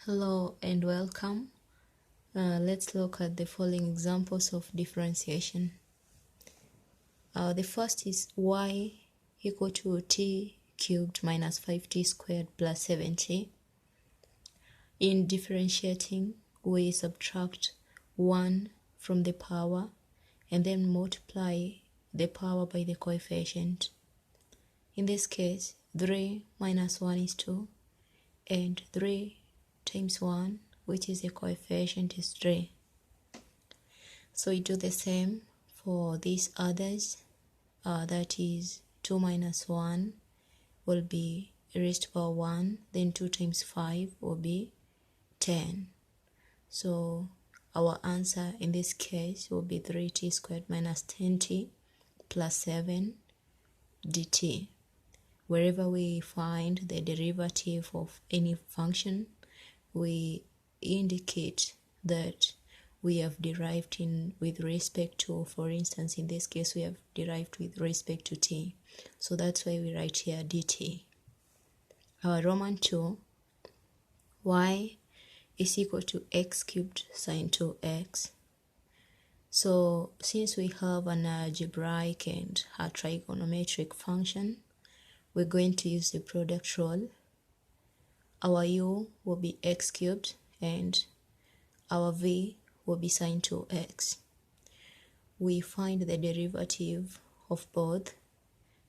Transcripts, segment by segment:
Hello and welcome. Let's look at the following examples of differentiation. The first is y equal to t cubed minus 5t squared plus 7t. In differentiating, we subtract 1 from the power and then multiply the power by the coefficient. In this case, 3 minus 1 is 2, and 3 times 1, which is a coefficient, is 3. So we do the same for these others. That is 2 minus 1 will be raised to power 1, then 2 times 5 will be 10. So our answer in this case will be 3t squared minus 10t plus 7 dt. Wherever we find the derivative of any function, we indicate that we have derived with respect to, for instance, in this case, we have derived with respect to t. So that's why we write here dt. Our Roman 2, y is equal to x cubed sine 2x. So since we have an algebraic and a trigonometric function, we're going to use the product rule. Our u will be x cubed and our v will be sine 2x. We find the derivative of both.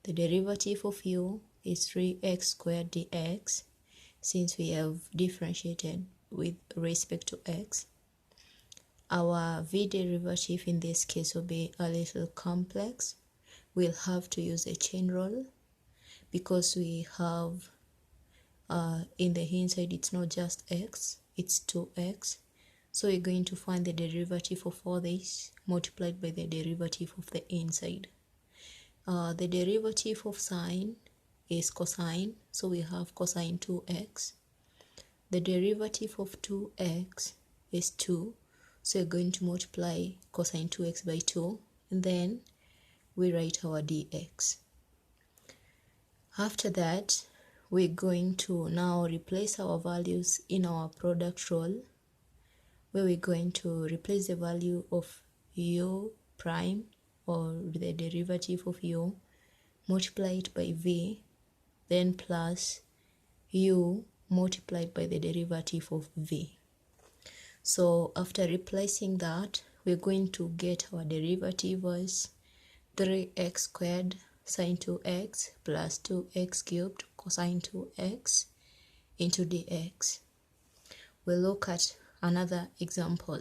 The derivative of u is 3x squared dx, since we have differentiated with respect to x. Our v derivative in this case will be a little complex. We'll have to use a chain rule because we have in the inside it's not just x, it's 2x. So we're going to find the derivative of all this multiplied by the derivative of the inside. The derivative of sine is cosine, so we have cosine 2x. The derivative of 2x is 2, so we're going to multiply cosine 2x by 2, and then we write our dx. After that, we're going to now replace our values in our product rule, where we're going to replace the value of u prime, or the derivative of u, multiply it by v, then plus u multiplied by the derivative of v. So after replacing that, we're going to get our derivative as 3x squared sine 2x plus 2x cubed cosine 2x into dx. We'll look at another example.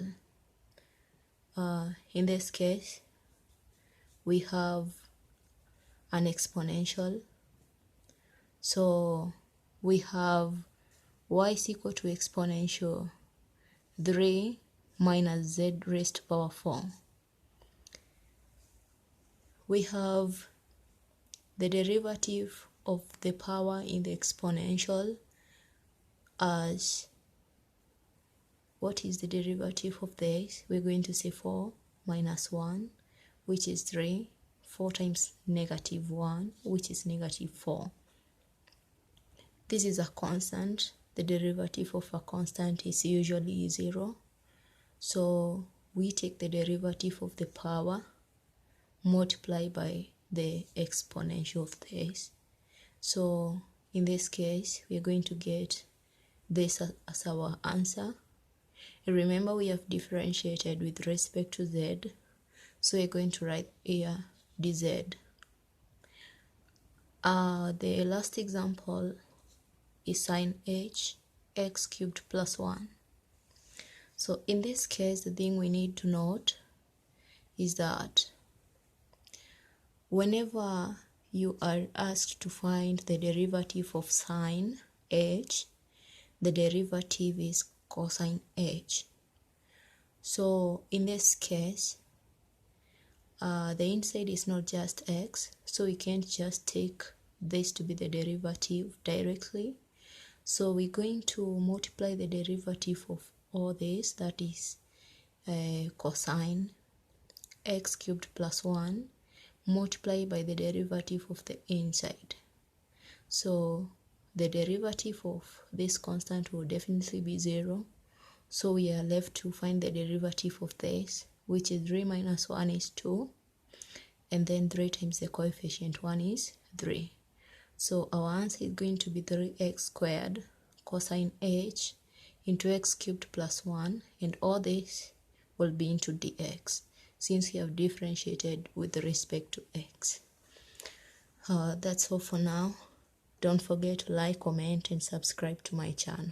In this case, we have an exponential. So we have y is equal to exponential 3 minus z raised to power 4. We have the derivative of the power in the exponential as, what is the derivative of this? We're going to say 4 minus 1, which is 3, 4 times negative 1, which is negative 4. This is a constant. The derivative of a constant is usually 0. So we take the derivative of the power, multiply by the exponential of this. So in this case, we're going to get this as our answer. Remember, we have differentiated with respect to z, so we're going to write here dz. The last example is sine h x cubed plus 1. So in this case, the thing we need to note is that whenever you are asked to find the derivative of sine h, the derivative is cosine h. So in this case, the inside is not just x, so we can't just take this to be the derivative directly. So we're going to multiply the derivative of all this, that is cosine x cubed plus 1, multiply by the derivative of the inside. So the derivative of this constant will definitely be 0. So we are left to find the derivative of this, which is 3 minus 1 is 2. And then 3 times the coefficient 1 is 3. So our answer is going to be 3x squared cosine h into x cubed plus 1, and all this will be into dx, since we have differentiated with respect to x. That's all for now. Don't forget to like, comment, and subscribe to my channel.